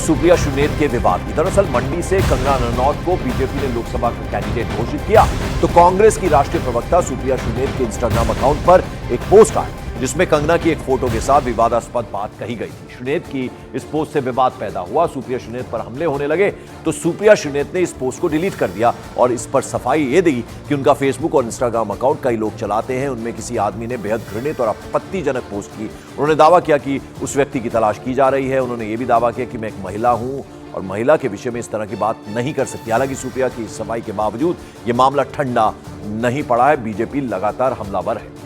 सुप्रिया शुनेत के विवाद की। दरअसल मंडी से कंगना रनौत को बीजेपी ने लोकसभा का कैंडिडेट घोषित किया तो कांग्रेस की राष्ट्रीय प्रवक्ता सुप्रिया शुनेत के इंस्टाग्राम अकाउंट पर एक पोस्ट आया जिसमें कंगना की एक फोटो के साथ विवादास्पद बात कही गई थी। शुनेत की इस पोस्ट से विवाद पैदा हुआ, सुप्रिया शुनेत पर हमले होने लगे तो सुप्रिया शुनेत ने इस पोस्ट को डिलीट कर दिया और इस पर सफाई ये दी कि उनका फेसबुक और इंस्टाग्राम अकाउंट कई लोग चलाते हैं, उनमें किसी आदमी ने बेहद घृणित और आपत्तिजनक पोस्ट की। उन्होंने दावा किया कि उस व्यक्ति की तलाश की जा रही है। उन्होंने ये भी दावा किया कि मैं एक महिला हूं और महिला के विषय में इस तरह की बात नहीं कर सकती। हालांकि सुप्रिया की सफाई के बावजूद यह मामला ठंडा नहीं पड़ा है। बीजेपी लगातार हमलावर है।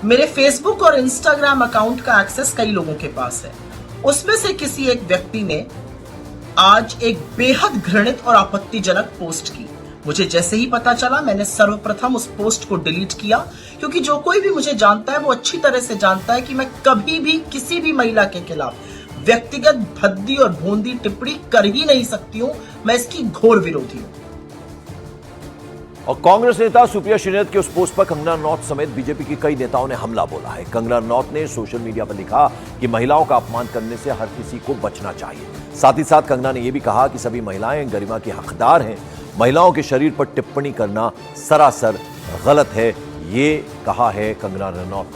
मेरे फेसबुक और इंस्टाग्राम अकाउंट का एक्सेस कई लोगों के पास है। उसमें से किसी एक व्यक्ति ने आज एक बेहद घृणित और आपत्तिजनक पोस्ट की। मुझे जैसे ही पता चला मैंने सर्वप्रथम उस पोस्ट को डिलीट किया, क्योंकि जो कोई भी मुझे जानता है वो अच्छी तरह से जानता है कि मैं कभी भी किसी भी महिला के खिलाफ व्यक्तिगत भद्दी और भोंदी टिप्पणी कर ही नहीं सकती हूं। मैं इसकी घोर विरोधी हूं। और कांग्रेस नेता सुप्रिया शुनेत के उस पोस्ट पर कंगना रनौत समेत बीजेपी के कई नेताओं ने हमला बोला है। कंगना रनौत ने सोशल मीडिया पर लिखा कि महिलाओं का अपमान करने से हर किसी को बचना चाहिए। साथ ही साथ कंगना ने यह भी कहा कि सभी महिलाएं गरिमा की हकदार हैं। महिलाओं के शरीर पर टिप्पणी करना सरासर गलत है, ये कहा है कंगना रनौत।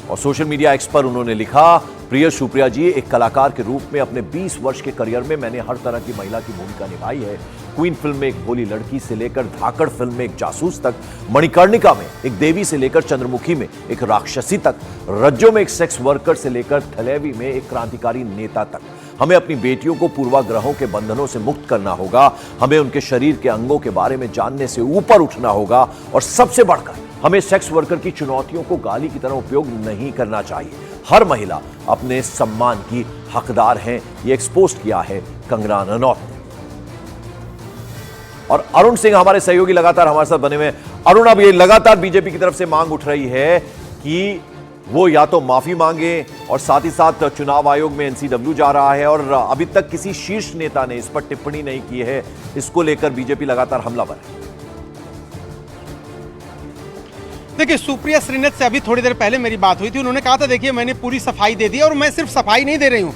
और सोशल मीडिया एक्स पर उन्होंने लिखा, प्रिय सुप्रिया जी, एक कलाकार के रूप में अपने 20 वर्ष के करियर में मैंने हर तरह की महिला की भूमिका निभाई है। क्वीन फिल्म में एक भोली लड़की से लेकर धाकड़ फिल्म में एक जासूस तक, मणिकर्णिका में एक देवी से लेकर चंद्रमुखी में एक राक्षसी तक, रज्जो में एक सेक्स वर्कर से लेकर थलेवी में एक क्रांतिकारी नेता तक। हमें अपनी बेटियों को पूर्वाग्रहों के बंधनों से मुक्त करना होगा। हमें उनके शरीर के अंगों के बारे में जानने से ऊपर उठना होगा और सबसे बढ़कर हमें सेक्स वर्कर की चुनौतियों को गाली की तरह उपयोग नहीं करना चाहिए। हर महिला अपने सम्मान की हकदार है। ये एक्सपोज किया है कंगना रनौत ने। और अरुण सिंह हमारे सहयोगी लगातार हमारे साथ बने हुए हैं। अरुण, अब ये लगातार बीजेपी की तरफ से मांग उठ रही है कि वो या तो माफी मांगे और साथ ही साथ चुनाव आयोग में एनसीडब्ल्यू जा रहा है और अभी तक किसी शीर्ष नेता ने इस पर टिप्पणी नहीं की है। इसको लेकर बीजेपी लगातार हमलावर है। देखिए, सुप्रिया शुनेत से अभी थोड़ी देर पहले मेरी बात हुई थी। उन्होंने कहा था देखिए मैंने पूरी सफाई दे दी और मैं सिर्फ सफाई नहीं दे रही हूँ,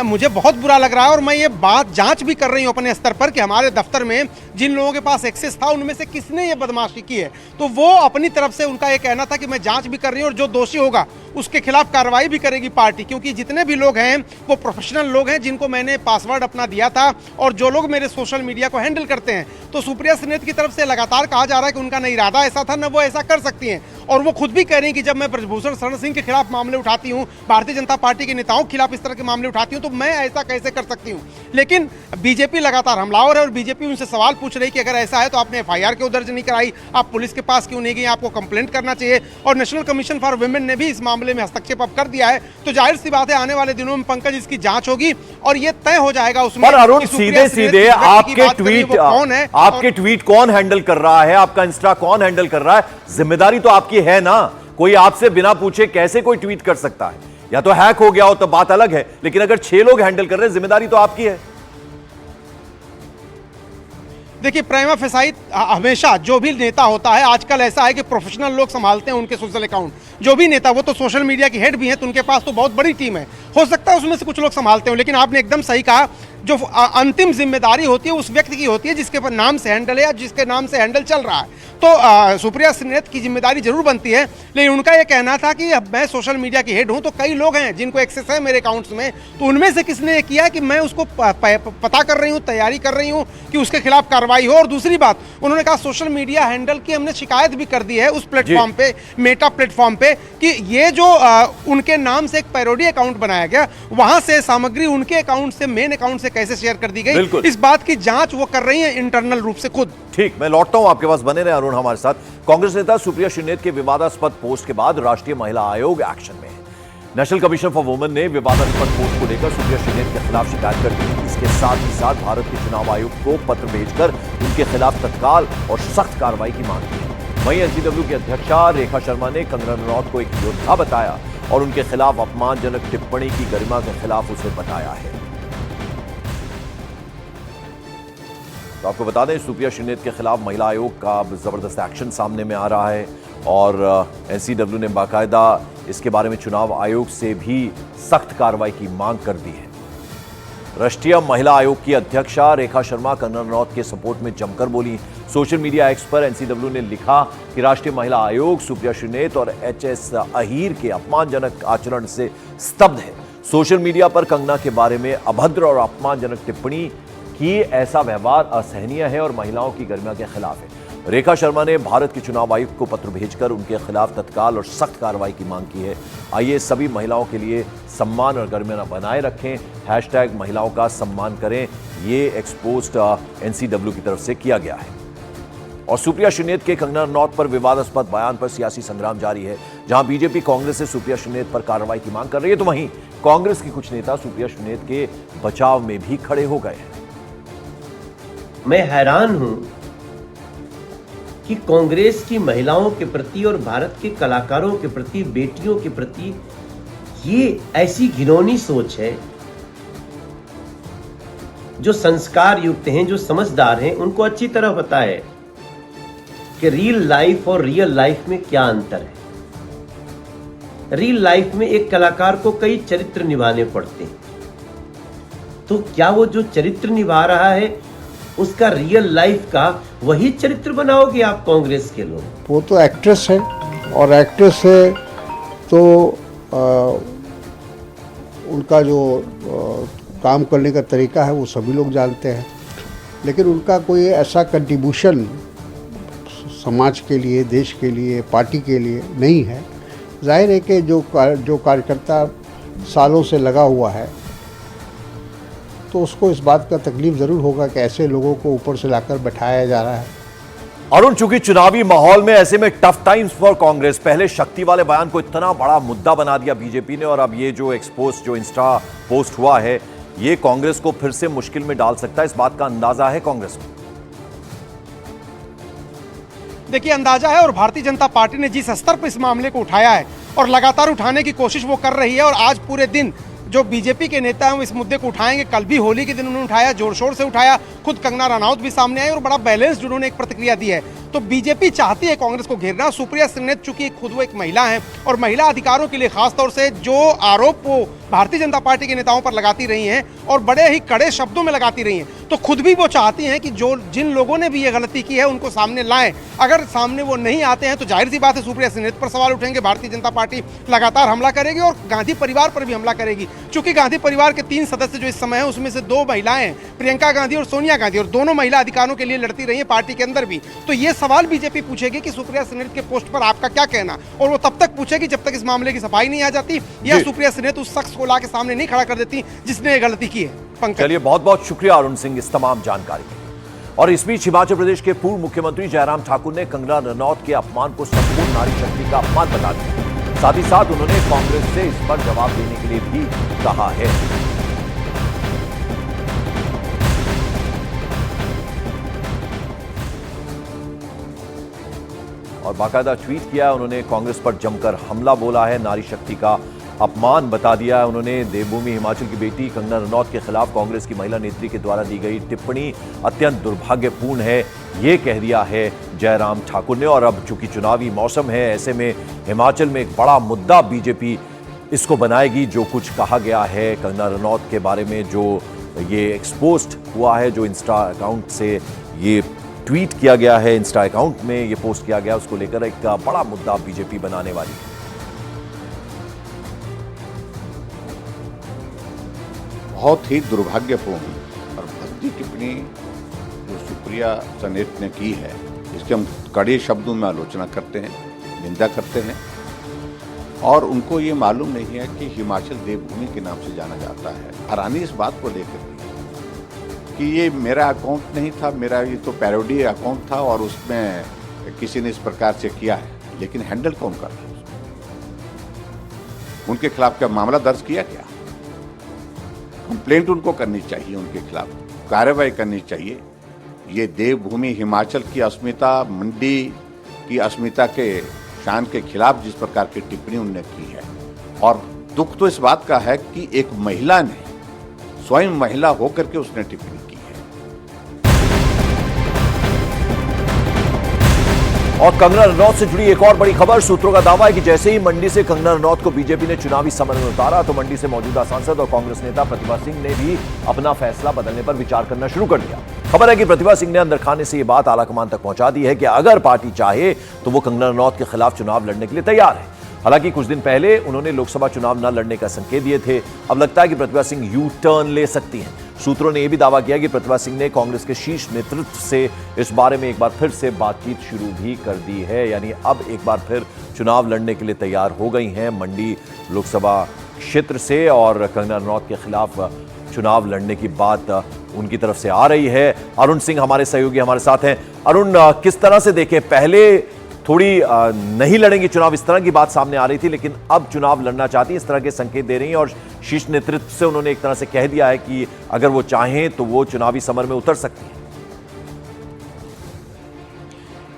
मुझे बहुत बुरा लग रहा है और मैं ये बात जांच भी कर रही हूँ अपने स्तर पर कि हमारे दफ्तर में जिन लोगों के पास एक्सेस था उनमें से किसने ये बदमाशी की है। तो वो अपनी तरफ से उनका ये कहना था कि मैं जांच भी कर रही हूँ और जो दोषी होगा उसके खिलाफ कार्रवाई भी करेगी पार्टी, क्योंकि जितने भी लोग हैं वो प्रोफेशनल लोग हैं जिनको मैंने पासवर्ड अपना दिया था और जो लोग मेरे सोशल मीडिया को हैंडल करते हैं। तो सुप्रिया शुनेत की तरफ से लगातार कहा जा रहा है कि उनका न इरादा ऐसा था न वो ऐसा कर सकती हैं और वो खुद भी कह रही हैं कि जब मैं ब्रजभूषण शरण सिंह के खिलाफ मामले उठाती हूँ, भारतीय जनता पार्टी के नेताओं के खिलाफ इस तरह के मामले उठाती हूँ, तो मैं ऐसा कैसे कर सकती हूँ। लेकिन बीजेपी लगातार हमलावर है और बीजेपी उनसे सवाल पूछ रही कि अगर ऐसा है तो आपने एफआईआर क्यों दर्ज नहीं कराई, आप पुलिस के पास क्यों नहीं गई, आपको कंप्लेंट करना चाहिए। और नेशनल कमीशन फॉर वुमेन ने भी इस मामले में हस्तक्षेप अब कर दिया है। तो जाहिर सी बात है आने वाले दिनों में पंकज इसकी जांच होगी और ये तय हो जाएगा उसमें। पर अरुण, सीधे सीधे आपके ट्वीट कौन हैंडल कर रहा है, आपका इंस्टा कौन हैंडल कर रहा है, जिम्मेदारी तो आपकी है ना। कोई आपसे बिना पूछे कैसे कोई ट्वीट कर सकता है? या तो हैक हो गया हो तो बात अलग है, लेकिन अगर 6 लोग हैंडल कर रहे हैं, जिम्मेदारी तो आपकी है। देखिए, प्राइमा फेसाई हमेशा जो भी नेता होता है, आजकल ऐसा है कि प्रोफेशनल लोग संभालते हैं उनके सोशल अकाउंट। जो भी नेता, वो तो सोशल मीडिया की हेड भी हैं, तो उनके पास तो बहुत बड़ी टीम है। हो सकता है उसमें से कुछ लोग संभालते हो, लेकिन आपने एकदम सही कहा, जो अंतिम जिम्मेदारी होती है उस व्यक्ति की होती है जिसके नाम से हैंडल है या जिसके नाम से हैंडल चल रहा है। तो सुप्रिया शुनेत की जिम्मेदारी जरूर बनती है, लेकिन उनका यह कहना था कि मैं सोशल मीडिया की हेड हूं तो कई लोग हैं जिनको एक्सेस है मेरे अकाउंट्स में, तो उनमें से किसने ये किया कि मैं उसको पता कर रही हूं, तैयारी कर रही हूं कि उसके खिलाफ कार्रवाई हो। और दूसरी बात, उन्होंने कहा सोशल मीडिया हैंडल की हमने शिकायत भी कर दी है उस प्लेटफॉर्म पे, मेटा प्लेटफॉर्म पे, कि ये जो उनके नाम से एक पैरोडी अकाउंट बनाया गया, वहां से सामग्री उनके अकाउंट से, मेन अकाउंट से कैसे शेयर कर दी गई, इस बात की जांच वो कर रही है इंटरनल रूप से खुद। ठीक, मैं लौटता हूं आपके पास, बने रहे अरुण हमारे साथ। कांग्रेस नेता सुप्रिया शुनेत के विवादास्पद पोस्ट के बाद राष्ट्रीय महिला आयोग एक्शन में है। नेशनल कमीशन फॉर वुमेन ने विवादास्पद पोस्ट को लेकर सुप्रिया शुनेत के खिलाफ शिकायत कर दी। इसके साथ ही साथ भारत के चुनाव आयोग को पत्र भेजकर उनके खिलाफ तत्काल और सख्त कार्रवाई की मांग की है। वहीं एनसीडब्ल्यू की अध्यक्षा रेखा शर्मा ने कंगना रनौत को एक योद्धा बताया और उनके खिलाफ अपमानजनक टिप्पणी की गरिमा के खिलाफ उसे बताया है। तो आपको बता दें, सुप्रिया श्रीनेत के खिलाफ महिला आयोग का अब जबरदस्त एक्शन सामने में आ रहा है और एनसीडब्ल्यू ने बाकायदा इसके बारे में चुनाव आयोग से भी सख्त कार्रवाई की मांग कर दी है। राष्ट्रीय महिला आयोग की अध्यक्षा रेखा शर्मा कंगना रनौत के सपोर्ट में जमकर बोली। सोशल मीडिया एक्स पर एनसीडब्ल्यू ने लिखा कि राष्ट्रीय महिला आयोग सुप्रिया श्रीनेत और एचएस अहीर के अपमानजनक आचरण से स्तब्ध है। सोशल मीडिया पर कंगना के बारे में अभद्र और अपमानजनक टिप्पणी की, ऐसा व्यवहार असहनीय है और महिलाओं की गरिमा के खिलाफ है। रेखा शर्मा ने भारत के चुनाव आयुक्त को पत्र भेजकर उनके खिलाफ तत्काल और सख्त कार्रवाई की मांग की है। आइए सभी महिलाओं के लिए सम्मान और गरिमा बनाए रखें, हैशटैग महिलाओं का सम्मान करें, ये एक्सपोस्ट एनसीडब्ल्यू की तरफ से किया गया है। और सुप्रिया श्रीनेत के कंगना रनौत पर विवादास्पद बयान पर सियासी संग्राम जारी है। जहां बीजेपी कांग्रेस से सुप्रिया श्रीनेत पर कार्रवाई की मांग कर रही है, तो वहीं कांग्रेस की कुछ नेता सुप्रिया श्रीनेत के बचाव में भी खड़े हो गए हैं। मैं हैरान हूं कि कांग्रेस की महिलाओं के प्रति और भारत के कलाकारों के प्रति, बेटियों के प्रति ये ऐसी घिनौनी सोच है। जो संस्कार युक्त हैं, जो समझदार हैं, उनको अच्छी तरह पता है कि रियल लाइफ और रियल लाइफ में क्या अंतर है। रियल लाइफ में एक कलाकार को कई चरित्र निभाने पड़ते हैं, तो क्या वो जो चरित्र निभा रहा है उसका रियल लाइफ का वही चरित्र बनाओगे आप कांग्रेस के लोग? वो तो एक्ट्रेस है और एक्ट्रेस है तो उनका जो काम करने का तरीका है वो सभी लोग जानते हैं, लेकिन उनका कोई ऐसा कंट्रीब्यूशन समाज के लिए, देश के लिए, पार्टी के लिए नहीं है। जाहिर है कि जो कार्यकर्ता सालों से लगा हुआ है तो उसको इस बात का तकलीफ ज़रूर होगा कि ऐसे लोगों को ऊपर से लाकर बैठाया जा रहा है। अरुण, चूंकि चुनावी माहौल में ऐसे में टफ टाइम्स फॉर कांग्रेस, पहले शक्ति वाले बयान को इतना बड़ा मुद्दा बना दिया बीजेपी ने और अब ये जो एक्सपोज, जो इंस्टा पोस्ट हुआ है, ये कांग्रेस को फिर से मुश्किल में डाल सकता है। इस बात का अंदाजा है कांग्रेस को? देखिए, अंदाजा है और भारतीय जनता पार्टी ने जिस स्तर पर इस मामले को उठाया है और लगातार उठाने की कोशिश वो कर रही है, और आज पूरे दिन जो बीजेपी के नेता हैं वो इस मुद्दे को उठाएंगे। कल भी होली के दिन उन्होंने उठाया, जोर शोर से उठाया, खुद कंगना रनौत भी सामने आई और बड़ा बैलेंस्ड उन्होंने एक प्रतिक्रिया दी है। तो बीजेपी चाहती है कांग्रेस को घेरना। सुप्रिया श्रीनेत चूंकि खुद वो एक महिला है और महिला अधिकारों के लिए खासतौर से जो आरोप वो भारतीय जनता पार्टी के नेताओं पर लगाती रही हैं और बड़े ही कड़े शब्दों में लगाती रही हैं, तो खुद भी वो चाहती हैं कि जो जिन लोगों ने भी ये गलती की है उनको सामने लाएं। अगर सामने वो नहीं आते हैं तो जाहिर सी बात है सुप्रिया श्रीनेत पर सवाल उठेंगे, भारतीय जनता पार्टी लगातार हमला करेगी और गांधी परिवार पर भी हमला करेगी। चूंकि गांधी परिवार के 3 सदस्य जो इस समय हैं उसमें से 2 महिलाएं, प्रियंका गांधी और सोनिया गांधी, और दोनों महिला अधिकारों के लिए लड़ती रही हैं पार्टी के अंदर भी। तो ये सवाल बीजेपी पूछेगी कि सुप्रिया श्रीनेत के पोस्ट पर आपका क्या कहना, और वो तब तक पूछेगी जब तक इस मामले की सफाई नहीं आ जाती या सुप्रिया श्रीनेत उस शख्स को लाके सामने नहीं खड़ा कर देती जिसने ये गलती की है। पंकज, चलिए, बहुत बहुत शुक्रिया अरुण सिंह इस तमाम जानकारी के लिए। और इस बीच हिमाचल प्रदेश के पूर्व मुख्यमंत्री जयराम ठाकुर ने कंगना रनौत के अपमान को संपूर्ण नारी शक्ति का अपमान बता दिया। साथ ही साथ उन्होंने कांग्रेस से इस पर जवाब देने के लिए भी कहा है। और बाकायदा ट्वीट किया उन्होंने, कांग्रेस पर जमकर हमला बोला है, नारी शक्ति का अपमान बता दिया है उन्होंने। देवभूमि हिमाचल की बेटी कंगना रनौत के खिलाफ कांग्रेस की महिला नेत्री के द्वारा दी गई टिप्पणी अत्यंत दुर्भाग्यपूर्ण है, ये कह दिया है जयराम ठाकुर ने। और अब चूंकि चुनावी मौसम है, ऐसे में हिमाचल में एक बड़ा मुद्दा बीजेपी इसको बनाएगी। जो कुछ कहा गया है कंगना रनौत के बारे में, जो ये एक्सपोस्ट हुआ है, जो इंस्टा अकाउंट से ये ट्वीट किया गया है, इंस्टा अकाउंट में ये पोस्ट किया गया, उसको लेकर एक बड़ा मुद्दा बीजेपी बनाने वाली है। बहुत ही दुर्भाग्यपूर्ण और भद्दी टिप्पणी जो सुप्रिया श्रीनेत ने की है, इसके हम कड़े शब्दों में आलोचना करते हैं, निंदा करते हैं। और उनको ये मालूम नहीं है कि हिमाचल देवभूमि के नाम से जाना जाता है। हैरानी इस बात को लेकर कि ये मेरा अकाउंट नहीं था, मेरा ये तो पैरोडी अकाउंट था और उसमें किसी ने इस प्रकार से किया है, लेकिन हैंडल कौन कर रहा है? उनके खिलाफ क्या मामला दर्ज किया क्या? कंप्लेंट उनको करनी चाहिए, उनके खिलाफ कार्रवाई करनी चाहिए। ये देवभूमि हिमाचल की अस्मिता, मंडी की अस्मिता के शान के खिलाफ जिस प्रकार की टिप्पणी उन्होंने की है, और दुख तो इस बात का है कि एक महिला ने, स्वयं महिला होकर के उसने टिप्पणी की है। और कंगना रनौत से जुड़ी एक और बड़ी खबर। सूत्रों का दावा है कि जैसे ही मंडी से कंगना रनौत को बीजेपी ने चुनावी समर में उतारा तो मंडी से मौजूदा सांसद और कांग्रेस नेता प्रतिभा सिंह ने भी अपना फैसला बदलने पर विचार करना शुरू कर दिया। खबर है कि प्रतिभा सिंह ने अंदर खाने से यह बात आलाकमान तक पहुंचा दी है कि अगर पार्टी चाहे तो वो कंगना रनौत के खिलाफ चुनाव लड़ने के लिए तैयार है। हालांकि कुछ दिन पहले उन्होंने लोकसभा चुनाव न लड़ने का संकेत दिए थे। अब लगता है कि प्रतिभा सिंह यू टर्न ले सकती हैं। सूत्रों ने यह भी दावा किया कि प्रतिभा सिंह ने कांग्रेस के शीर्ष नेतृत्व से इस बारे में एक बार फिर से बातचीत शुरू भी कर दी है, यानी अब एक बार फिर चुनाव लड़ने के लिए तैयार हो गई हैं मंडी लोकसभा क्षेत्र से और कंगना रनौत के खिलाफ चुनाव लड़ने की बात उनकी तरफ से आ रही है। अरुण सिंह हमारे सहयोगी हमारे साथ हैं। अरुण, किस तरह से देखें, पहले थोड़ी नहीं लड़ेंगी चुनाव इस तरह की बात सामने आ रही थी, लेकिन अब चुनाव लड़ना चाहती है, इस तरह के संकेत दे रही हैं और शीर्ष नेतृत्व से उन्होंने एक तरह से कह दिया है कि अगर वो चाहें तो वो चुनावी समर में उतर सकती हैं।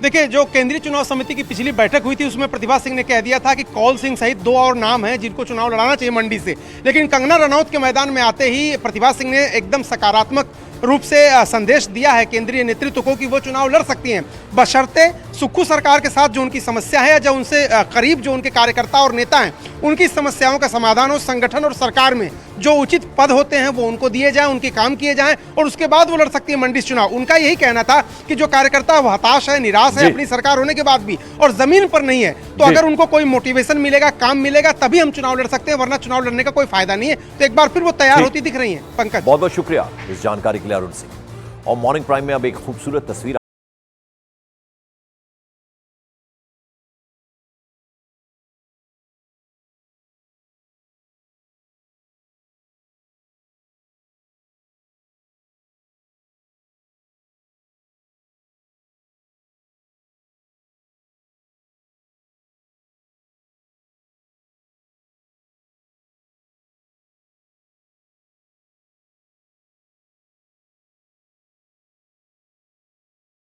देखिए, जो केंद्रीय चुनाव समिति की पिछली बैठक हुई थी उसमें प्रतिभा सिंह ने कह दिया था कि कौल सिंह सहित 2 और नाम हैं जिनको चुनाव लड़ाना चाहिए मंडी से। लेकिन कंगना रनौत के मैदान में आते ही प्रतिभा सिंह ने एकदम सकारात्मक रूप से संदेश दिया है केंद्रीय नेतृत्व को कि वो चुनाव लड़ सकती हैं, बशर्ते सुक्खू सरकार के साथ जो उनकी समस्या है, जो उनसे करीब जो उनके कार्यकर्ता और नेता हैं उनकी समस्याओं का समाधान हो, संगठन और सरकार में जो उचित पद होते हैं वो उनको दिए जाएं, उनके काम किए जाएं और उसके बाद वो लड़ सकती है मंडी चुनाव। उनका यही कहना था कि जो कार्यकर्ता वो हताश है, निराश है अपनी सरकार होने के बाद भी और जमीन पर नहीं है, तो अगर उनको कोई मोटिवेशन मिलेगा, काम मिलेगा, तभी हम चुनाव लड़ सकते हैं, वरना चुनाव लड़ने का कोई फायदा नहीं है। तो एक बार फिर वो तैयार होती दिख रही है। पंकज, बहुत बहुत शुक्रिया इस जानकारी के लिए अरुण सिंह। और मॉर्निंग प्राइम में अब एक खूबसूरत तस्वीर